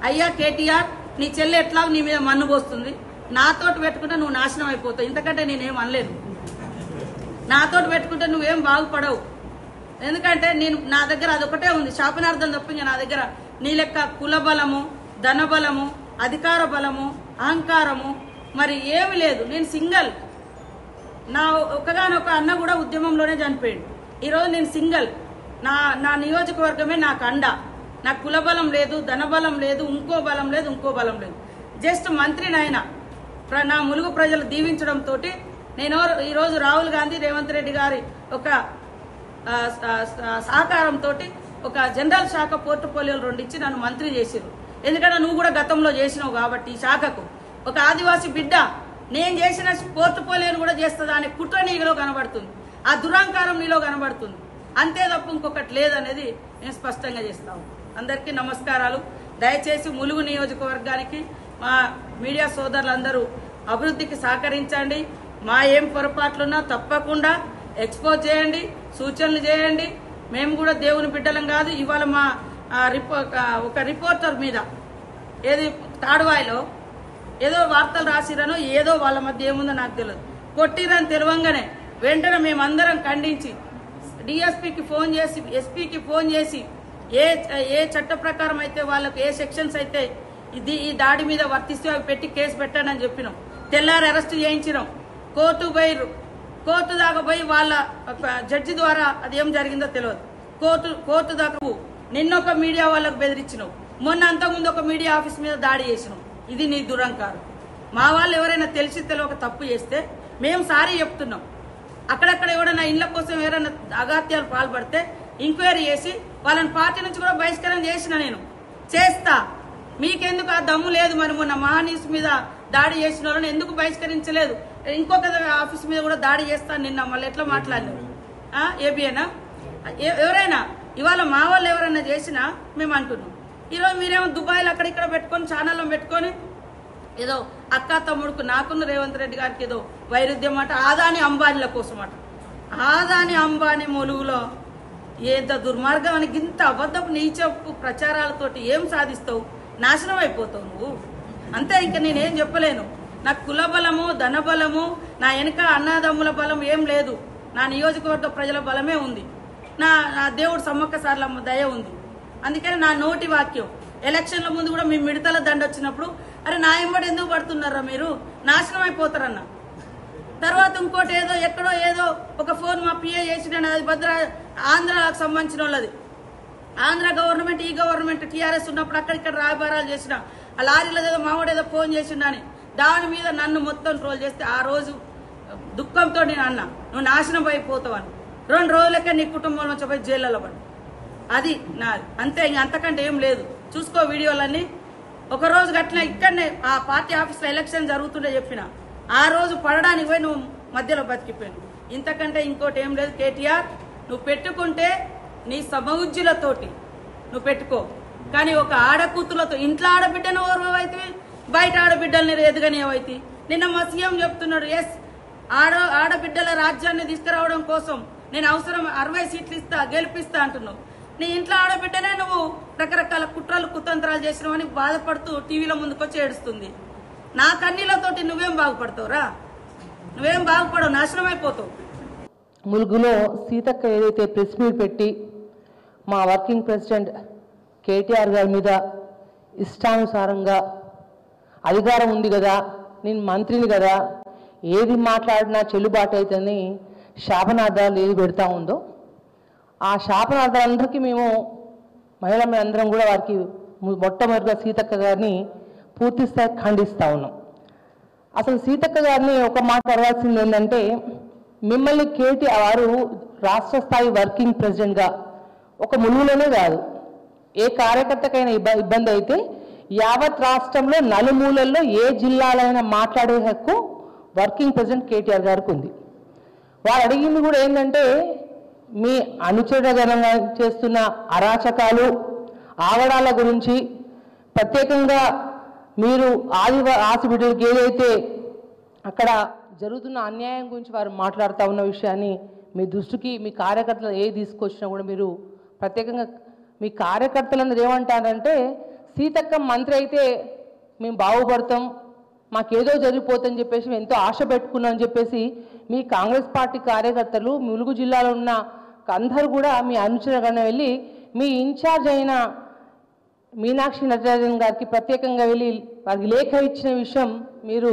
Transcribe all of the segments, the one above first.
అయ్యా కేటీఆర్, నీ చెల్లి ఎట్లా నీ మీద మన్ను పోస్తుంది, నాతోటి పెట్టుకుంటే నువ్వు నాశనం అయిపోతావు, ఇంతకంటే నేనేం అనలేదు. నాతోటి పెట్టుకుంటే నువ్వేం బాగుపడవు. ఎందుకంటే నేను నా దగ్గర అదొకటే ఉంది, శాపనార్థం తప్ప నా దగ్గర నీ లెక్క కుల బలము, ధన బలము, అధికార బలము, అహంకారము మరి ఏమి లేదు. నేను సింగల్. నా ఒకగానొక అన్న కూడా ఉద్యమంలోనే చనిపోయాడు. ఈరోజు నేను సింగల్. నా నియోజకవర్గమే నాకు అండ. నాకు కుల బలం లేదు, ధన బలం లేదు, ఇంకో బలం లేదు, ఇంకో బలం లేదు. జస్ట్ మంత్రినైనా నా ములుగు ప్రజలు దీవించడంతో నేను ఈరోజు రాహుల్ గాంధీ, రేవంత్ రెడ్డి గారి ఒక సహకారంతో ఒక జనరల్ శాఖ పోర్ట్ఫోలియోలు 2 ఇచ్చి నన్ను మంత్రి చేసిరు. ఎందుకంటే నువ్వు కూడా గతంలో చేసినావు కాబట్టి ఈ శాఖకు ఒక ఆదివాసీ బిడ్డ నేను చేసిన పోర్ట్ఫోలియోను కూడా చేస్తుందా అనే కుట్ర నీలో కనబడుతుంది, ఆ దురహంకారం నీలో కనబడుతుంది. అంతే తప్ప ఇంకొకటి లేదనేది నేను స్పష్టంగా చేస్తాను. అందరికీ నమస్కారాలు. దయచేసి ములుగు నియోజకవర్గానికి మా మీడియా సోదరులందరూ అభివృద్ధికి సహకరించండి. మా ఏం పొరపాట్లున్నా తప్పకుండా ఎక్స్పోజ్ చేయండి, సూచనలు చేయండి. మేము కూడా దేవుని బిడ్డలం కాదు. ఇవాళ మా ఒక రిపోర్టర్ మీద ఏది తాడువాయిలో ఏదో వార్తలు రాసిరనో ఏదో వాళ్ళ మధ్య ఏముందో నాకు తెలియదు, కొట్టిరని తెలియంగానే వెంటనే మేమందరం ఖండించి డిఎస్పీకి ఫోన్ చేసి, ఎస్పీకి ఫోన్ చేసి ఏ చట్ట ప్రకారం అయితే వాళ్ళకు ఏ సెక్షన్స్ అయితే ఈ దాడి మీద వర్తిస్తే అవి పెట్టి కేసు పెట్టండి అని చెప్పినాం. తెల్లారి అరెస్ట్ చేయించినాం. కోర్టు దాకా పోయి వాళ్ళ జడ్జి ద్వారా అది ఏం జరిగిందో తెలియదు. కోర్టు దాకా నిన్నొక మీడియా వాళ్ళకు బెదిరించినావు, మొన్న అంతకుముందు ఒక మీడియా ఆఫీస్ మీద దాడి చేసినావు. ఇది నీ దురహంకారం. మా వాళ్ళు ఎవరైనా తెలిసి తెలియక తప్పు చేస్తే మేము సారీ చెప్తున్నాం. అక్కడక్కడ ఎవరైనా ఇళ్ల కోసం ఎవరైనా అగాత్యాలు పాల్పడితే ఎంక్వైరీ చేసి వాళ్ళని పార్టీ నుంచి కూడా బహిష్కరణ చేసిన నేను చేస్తా. మీకెందుకు ఆ దమ్ము లేదు? మరి మొన్న మహానీస్ మీద దాడి చేసిన వాళ్ళని ఎందుకు బహిష్కరించలేదు? ఇంకొక ఆఫీస్ మీద కూడా దాడి చేస్తాను నిన్న, మళ్ళీ ఎట్లా మాట్లాడలేదు? ఏబిఏనా ఎవరైనా ఇవాళ మా వాళ్ళు ఎవరైనా చేసినా మేము అంటున్నాం. ఈరోజు మీరేమో దుబాయ్లో అక్కడిక్కడ పెట్టుకొని ఛానల్లో పెట్టుకొని ఏదో అక్క తమ్ముడుకు నాకున్న రేవంత్ రెడ్డి గారికి ఏదో వైరుధ్యం అట, ఆదాని అంబానీల కోసం అట. ఆదాని అంబానీ ములుగులో ఎంత దుర్మార్గం అని ఇంత అబద్ధపు నీచపు ప్రచారాలతోటి ఏం సాధిస్తావు? నాశనం అయిపోతావు నువ్వు. అంతే, ఇంకా నేనేం చెప్పలేను. నాకు కుల బలము, ధన బలము, నా వెనుక అన్నదమ్ముల బలం ఏం లేదు. నా నియోజకవర్గ ప్రజల బలమే ఉంది. నా దేవుడు సమ్మక్క సార్లమ్మ దయ ఉంది. అందుకని నా నోటి వాక్యం ఎలక్షన్ల ముందు కూడా మీ మిడతల దండ వచ్చినప్పుడు అరే నా ఎంబడి ఎందుకు పడుతున్నారా మీరు, నాశనం అయిపోతారన్న. తర్వాత ఇంకోటి ఏదో ఎక్కడో ఏదో ఒక ఫోన్ మా పిఏ చేసిన, అది ఆంధ్రాకు సంబంధించిన వాళ్ళది. ఆంధ్ర గవర్నమెంట్, ఈ గవర్నమెంట్ టీఆర్ఎస్ ఉన్నప్పుడు అక్కడిక్కడ రాయబారాలు చేసిన ఆ లారీలో ఏదో మావాడు ఏదో ఫోన్ చేసిండని దాని మీద నన్ను మొత్తం ట్రోల్ చేస్తే ఆ రోజు దుఃఖంతో నేను అన్నా నువ్వు నాశనం అయిపోతావని. 2 రోజులకే నీ కుటుంబంలో పోయి జైల్లో పడి అది నాది. అంతే, ఇంక అంతకంటే ఏం లేదు. చూసుకో వీడియోలన్నీ. ఒకరోజు గట్టిన ఇక్కడనే ఆ పార్టీ ఆఫీస్లో ఎలక్షన్ జరుగుతుండే చెప్పిన ఆ రోజు పడడానికి పోయి నువ్వు మధ్యలో బతికిపోయాను. ఇంతకంటే ఇంకోటి ఏం లేదు. కేటీఆర్, నువ్వు పెట్టుకుంటే నీ సమౌజ్జులతోటి నువ్వు పెట్టుకో, కానీ ఒక ఆడకూతులతో ఇంట్లో ఆడబిడ్డను ఓర్వైతే బయట ఆడబిడ్డల్ని ఎదుగనివైతే. నిన్న మా సీఎం చెప్తున్నాడు, ఎస్ ఆడబిడ్డల రాజ్యాన్ని తీసుకురావడం కోసం నేను అవసరం 60 సీట్లు ఇస్తా, గెలిపిస్తా అంటున్నావు. నీ ఇంట్లో ఆడబిడ్డనే నువ్వు రకరకాల కుట్రలు కుతంత్రాలు చేసినావని బాధపడుతూ టీవీలో ముందుకొచ్చి ఏడుస్తుంది. నా కన్నీళ్లతోటి నువ్వేం బాగుపడతావురా? నువ్వేం బాగుపడవు, నాశనం అయిపోతావు. ములుగులో సీతక్క ఏదైతే ప్రెస్ మీట్ పెట్టి మా వర్కింగ్ ప్రెసిడెంట్ కేటీఆర్ గారి మీద ఇష్టానుసారంగా అధికారం ఉంది కదా, నేను మంత్రిని కదా, ఏది మాట్లాడినా చెల్లుబాటు అవుతుందని శాపనార్థాలు ఏది పెడతా ఉందో ఆ శాపనార్థాలందరికీ మేము మహిళలందరం కూడా వారికి మొట్టమొదటిగా సీతక్క గారిని పూర్తి స్థాయి ఖండిస్తూ ఉన్నాం. అసలు సీతక్క గారిని ఒక మాట అడగాల్సింది ఏంటంటే, మిమ్మల్ని కేటీఆర్ వారు రాష్ట్ర స్థాయి వర్కింగ్ ప్రెసిడెంట్గా ఒక ములుగులోనే కాదు, ఏ కార్యకర్తకైనా ఇబ్బంది అయితే యావత్ రాష్ట్రంలో నలుమూలల్లో ఏ జిల్లాలైనా మాట్లాడే హక్కు వర్కింగ్ ప్రెసిడెంట్ కేటీఆర్ గారికి ఉంది. వారు అడిగింది కూడా ఏంటంటే, మీ అనుచరగణంగా చేస్తున్న అరాచకాలు, ఆగడాల గురించి, ప్రత్యేకంగా మీరు ఆసి బిడ్డలకి ఏదైతే అక్కడ జరుగుతున్న అన్యాయం గురించి వారు మాట్లాడుతూ ఉన్న విషయాన్ని మీ దృష్టికి మీ కార్యకర్తలు ఏ తీసుకొచ్చినా కూడా మీరు ప్రత్యేకంగా మీ కార్యకర్తలు అన్నది ఏమంటారంటే, సీతక్క మంత్రి అయితే మేము బాగుపడతాం, మాకేదో జరిగిపోతుందని చెప్పేసి మేము ఎంతో ఆశ పెట్టుకున్నామని చెప్పేసి మీ కాంగ్రెస్ పార్టీ కార్యకర్తలు ములుగు జిల్లాలో ఉన్న అందరూ కూడా మీ అనుచరులను వెళ్ళి మీ ఇన్ఛార్జ్ అయిన మీనాక్షి నటరాజన్ గారికి ప్రత్యేకంగా వెళ్ళి వారికి లేఖ ఇచ్చిన విషయం మీరు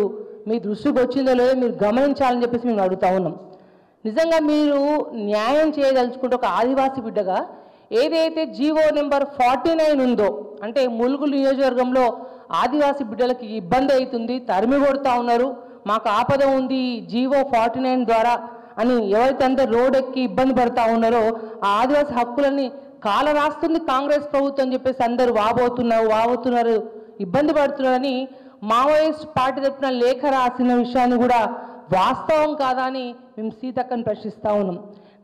మీ దృష్టికి వచ్చిందో లేదో మీరు గమనించాలని చెప్పేసి మేము అడుగుతా ఉన్నాం. నిజంగా మీరు న్యాయం చేయదలుచుకుంటే ఒక ఆదివాసీ బిడ్డగా ఏదైతే జీవో నెంబర్ 49 ఉందో, అంటే ములుగు నియోజకవర్గంలో ఆదివాసీ బిడ్డలకి ఇబ్బంది అవుతుంది, తరిమి కొడుతూ ఉన్నారు, మాకు ఆపద ఉంది జీవో 49 ద్వారా అని ఎవరైతే అందరూ రోడ్ ఎక్కి ఇబ్బంది పడుతూ ఉన్నారో ఆ ఆదివాసీ హక్కులని కాల రాస్తుంది కాంగ్రెస్ ప్రభుత్వం అని చెప్పేసి అందరూ వాబోతున్నారు, ఇబ్బంది పడుతున్నారని మావోయిస్ట్ పార్టీ తరఫున లేఖ రాసిన విషయాన్ని కూడా వాస్తవం కాదా అని మేము సీతక్కని ప్రశ్నిస్తూ ఉన్నాం.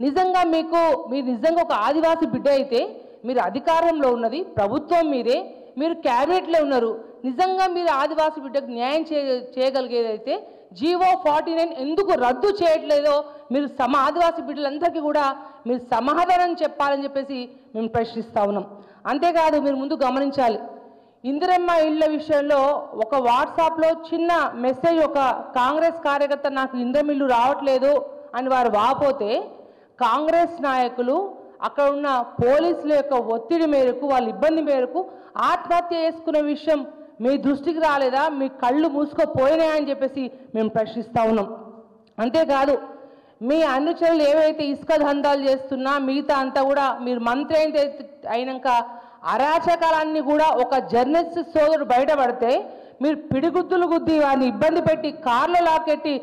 నిజంగా మీరు నిజంగా ఒక ఆదివాసీ బిడ్డ అయితే మీరు అధికారంలో ఉన్నది ప్రభుత్వం మీదే, మీరు క్యాబినెట్లో ఉన్నారు, నిజంగా మీరు ఆదివాసీ బిడ్డకు న్యాయం చేయగలిగేదైతే జీవో 49 ఎందుకు రద్దు చేయట్లేదో మీరు ఆదివాసీ బిడ్డలందరికీ కూడా మీరు సమాధానం చెప్పాలని చెప్పేసి మేము ప్రశ్నిస్తూ ఉన్నాం. అంతేకాదు మీరు ముందు గమనించాలి, ఇందిరమ్మ ఇళ్ల విషయంలో ఒక వాట్సాప్లో చిన్న మెసేజ్ ఒక కాంగ్రెస్ కార్యకర్త నాకు ఇందిరమ్మ ఇల్లు రావట్లేదు అని వారు వాపోతే కాంగ్రెస్ నాయకులు అక్కడ ఉన్న పోలీసుల యొక్క ఒత్తిడి మేరకు వాళ్ళ ఇబ్బంది మేరకు ఆత్మహత్య చేసుకునే విషయం మీ దృష్టికి రాలేదా? మీ కళ్ళు మూసుకుపోయినాయని చెప్పేసి మేము ప్రశ్నిస్తూ ఉన్నాం. అంతేకాదు మీ అనుచరులు ఏవైతే ఇసుక దందాలు చేస్తున్నా మిగతా అంతా కూడా మీరు మంత్రి అయినాక అరాచకాలన్నీ కూడా ఒక జర్నలిస్ట్ సోదరుడు బయటపడితే మీరు పిడిగుద్దులు గుద్ది వారిని ఇబ్బంది పెట్టి కార్లో లాకెట్టి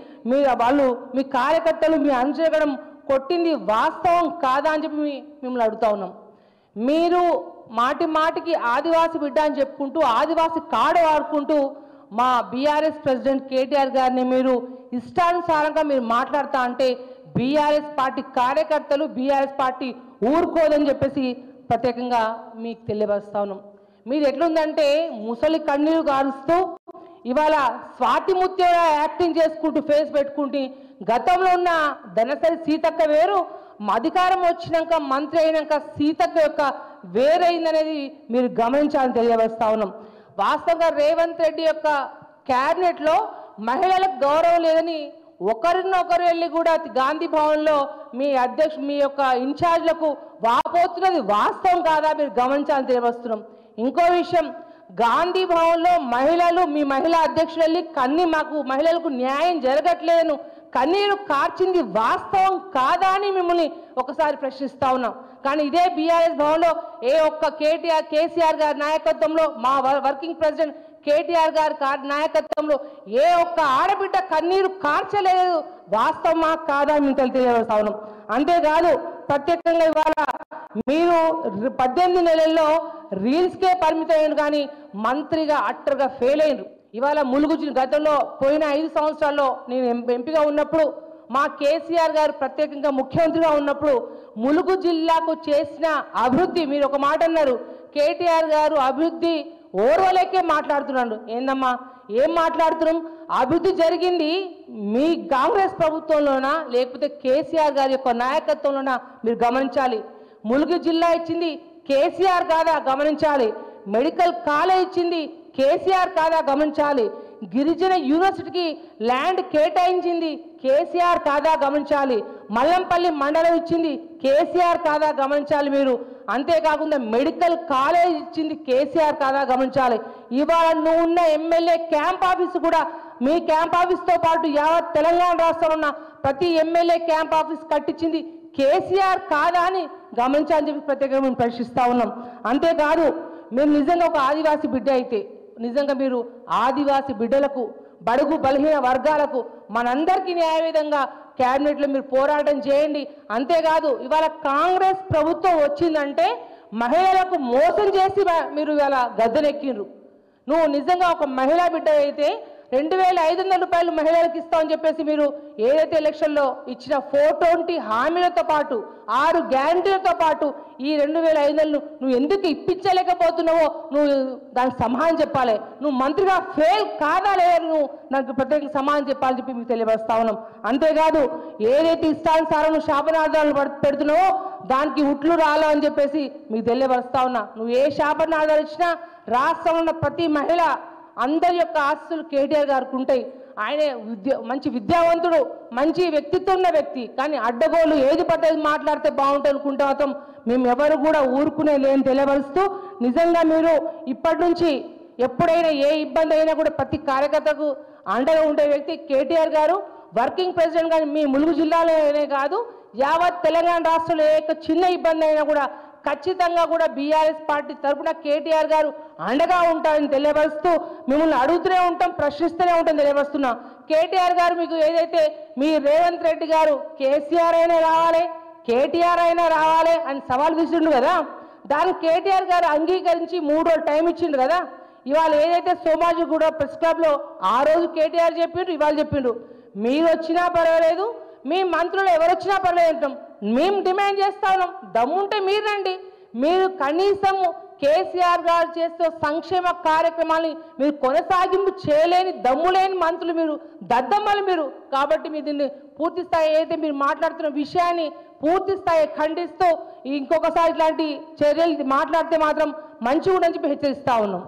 మీ కార్యకర్తలు మీ అనుచరగడం కొట్టింది వాస్తవం కాదా అని చెప్పి మిమ్మల్ని అడుగుతా ఉన్నాం. మీరు మాటికి ఆదివాసీ బిడ్డ అని చెప్పుకుంటూ ఆదివాసీ కార్డు వాడుకుంటూ మా బీఆర్ఎస్ ప్రెసిడెంట్ కేటీఆర్ గారిని మీరు ఇష్టానుసారంగా మీరు మాట్లాడుతా అంటే బీఆర్ఎస్ పార్టీ కార్యకర్తలు బీఆర్ఎస్ పార్టీ ఊరుకోదని చెప్పేసి ప్రత్యేకంగా మీకు తెలియపరుస్తా ఉన్నాం. మీరు ఎట్లుందంటే ముసలి కన్నీరు గారుస్తూ ఇవాళ స్వాతి ముత్యం యాక్టింగ్ చేసుకుంటూ ఫేస్ పెట్టుకుంటూ గతంలో ఉన్న ధనసరి సీతక్క వేరు, అధికారం వచ్చినాక మంత్రి అయినాక సీతక్క యొక్క వేరైందనేది మీరు గమనించాలని తెలియవస్తా ఉన్నాం. వాస్తవంగా రేవంత్ రెడ్డి యొక్క క్యాబినెట్లో మహిళలకు గౌరవం లేదని ఒకరినొకరు వెళ్ళి కూడా గాంధీ భవన్లో మీ యొక్క ఇన్ఛార్జ్లకు వాపోతున్నది వాస్తవం కాదా మీరు గమనించాలని తెలియవస్తున్నాం. ఇంకో విషయం, గాంధీ భవన్లో మీ మహిళా అధ్యక్షులు వెళ్ళి మాకు మహిళలకు న్యాయం జరగట్లేను కన్నీరు కార్చింది వాస్తవం కాదా అని మిమ్మల్ని ఒకసారి ప్రశ్నిస్తా ఉన్నాం. కానీ ఇదే బీఆర్ఎస్ భవన్లో ఏ ఒక్క కేసీఆర్ గారి నాయకత్వంలో మా వర్కింగ్ ప్రెసిడెంట్ కేటీఆర్ గారి నాయకత్వంలో ఏ ఒక్క ఆడబిడ్డ కన్నీరు కార్చలేదు వాస్తవమా కాదా మేము తెలియజేస్తా ఉన్నాం. అంతేకాదు ప్రత్యేకంగా ఇవాళ మీరు 18 నెలల్లో రీల్స్కే పరిమితమైనరు కానీ మంత్రిగా అట్టర్గా ఫెయిల్ అయినరు. ఇవాళ ములుగు గతంలో పోయిన 5 సంవత్సరాల్లో నేను ఎంపీగా ఉన్నప్పుడు మా కేసీఆర్ గారు ప్రత్యేకంగా ముఖ్యమంత్రిగా ఉన్నప్పుడు ములుగు జిల్లాకు చేసిన అభివృద్ధి మీరు ఒక మాట అన్నారు, కేటీఆర్ గారు అభివృద్ధి ఓర్వలేకే మాట్లాడుతున్నాడు. ఏందమ్మా ఏం మాట్లాడుతున్నాం? అభివృద్ధి జరిగింది మీ కాంగ్రెస్ ప్రభుత్వంలోనా లేకపోతే కేసీఆర్ గారి యొక్క నాయకత్వంలోనా మీరు గమనించాలి. ములుగు జిల్లా ఇచ్చింది కేసీఆర్ కాదా గమనించాలి. మెడికల్ కాలేజ్ ఇచ్చింది కేసీఆర్ కాదా గమనించాలి. గిరిజన యూనివర్సిటీకి ల్యాండ్ కేటాయించింది కేసీఆర్ కాదా గమనించాలి. మల్లంపల్లి మండలం ఇచ్చింది కేసీఆర్ కాదా గమనించాలి మీరు. అంతేకాకుండా మెడికల్ కాలేజ్ ఇచ్చింది కేసీఆర్ కాదా గమనించాలి. ఇవాళ నువ్వు ఉన్న ఎమ్మెల్యే క్యాంప్ ఆఫీస్ కూడా మీ క్యాంప్ ఆఫీస్తో పాటు యావత్ తెలంగాణ రాష్ట్రంలో ఉన్న ప్రతి ఎమ్మెల్యే క్యాంప్ ఆఫీస్ కట్టించింది కేసీఆర్ కాదా అని గమనించాలని చెప్పి ప్రత్యేకంగా మేము ప్రశ్నిస్తూ ఉన్నాం. అంతేకాదు మీరు నిజంగా ఒక ఆదివాసీ బిడ్డ అయితే నిజంగా మీరు ఆదివాసీ బిడ్డలకు బడుగు బలహీన వర్గాలకు మనందరికీ న్యాయవిధంగా క్యాబినెట్లో మీరు పోరాటం చేయండి. అంతేకాదు ఇవాళ కాంగ్రెస్ ప్రభుత్వం వచ్చిందంటే మహిళలకు మోసం చేసి మీరు ఇవాళ గద్దెనెక్కిండ్రు. నువ్వు నిజంగా ఒక మహిళా బిడ్డ అయితే 2500 రూపాయలు మహిళలకు ఇస్తామని చెప్పేసి మీరు ఏదైతే ఎలక్షన్లో ఇచ్చిన 420 హామీలతో పాటు 6 గ్యారంటీలతో పాటు ఈ 2500 నువ్వు ఎందుకు ఇప్పించలేకపోతున్నావో నువ్వు దానికి సమాధానం చెప్పాలి. నువ్వు మంత్రిగా ఫెయిల్ కాదా లేదా నువ్వు నాకు ప్రత్యేక సమాధానం చెప్పాలని చెప్పి మీకు తెలియపరుస్తా ఉన్నాం. అంతేకాదు ఏదైతే ఇష్టానుసారం నువ్వు శాపనార్థాలను పెడుతున్నావో దానికి ఉట్లు రాలో అని చెప్పేసి మీకు తెలియపరుస్తా ఉన్నా. నువ్వు ఏ శాపను ఆదరించినా రాష్ట్రంలో ఉన్న ప్రతి మహిళ అందరి యొక్క ఆస్తులు కేటీఆర్ గారికి ఉంటాయి. ఆయన మంచి విద్యావంతుడు, మంచి వ్యక్తిత్వం ఉన్న వ్యక్తి. కానీ అడ్డగోలు ఏది పద్ధతి మాట్లాడితే బాగుంటుంది అనుకుంటే మాత్రం మేము ఎవరు కూడా ఊరుకునే లేని తెలియపరుస్తూ, నిజంగా మీరు ఇప్పటి నుంచి ఎప్పుడైనా ఏ ఇబ్బంది అయినా కూడా ప్రతి కార్యకర్తకు అండగా ఉండే వ్యక్తి కేటీఆర్ గారు. వర్కింగ్ ప్రెసిడెంట్ కానీ మీ ములుగు జిల్లాలోనే కాదు, యావత్ తెలంగాణ రాష్ట్రంలో ఏ చిన్న ఇబ్బంది అయినా కూడా ఖచ్చితంగా కూడా బీఆర్ఎస్ పార్టీ తరఫున కేటీఆర్ గారు అండగా ఉంటారని తెలియపరుస్తూ, మిమ్మల్ని అడుగుతూనే ఉంటాం, ప్రశ్నిస్తూనే ఉంటాం తెలియపరుస్తున్నా. కేటీఆర్ గారు మీకు ఏదైతే మీ రేవంత్ రెడ్డి గారు కేసీఆర్ అయినా రావాలి, కేటీఆర్ అయినా రావాలి అని సవాల్ విసిరిండు కదా, దాన్ని కేటీఆర్ గారు అంగీకరించి 3 రోజులు టైం ఇచ్చిండు కదా. ఇవాళ ఏదైతే సోమాజిగూడ ప్రెస్ క్లబ్లో ఆ రోజు కేటీఆర్ చెప్పిండు, ఇవాళ చెప్పిండు. మీరు వచ్చినా పర్వాలేదు, మీ మంత్రులు ఎవరు వచ్చినా పర్వాలేదు అంటాం. మేము డిమాండ్ చేస్తా ఉన్నాం, దమ్ముంటే మీరు రండి. మీరు కనీసం కేసీఆర్ గారు చేసే సంక్షేమ కార్యక్రమాన్ని మీరు కొనసాగింపు చేయలేని దమ్ము లేని మంత్రులు మీరు, దద్దమ్మలు మీరు. కాబట్టి మీరు దీన్ని పూర్తి స్థాయి ఏదైతే మీరు మాట్లాడుతున్న విషయాన్ని పూర్తి స్థాయి ఖండిస్తూ ఇంకొకసారి ఇట్లాంటి చర్యలు మాట్లాడితే మాత్రం మంచిగా ఉండని చెప్పి హెచ్చరిస్తా ఉన్నాం.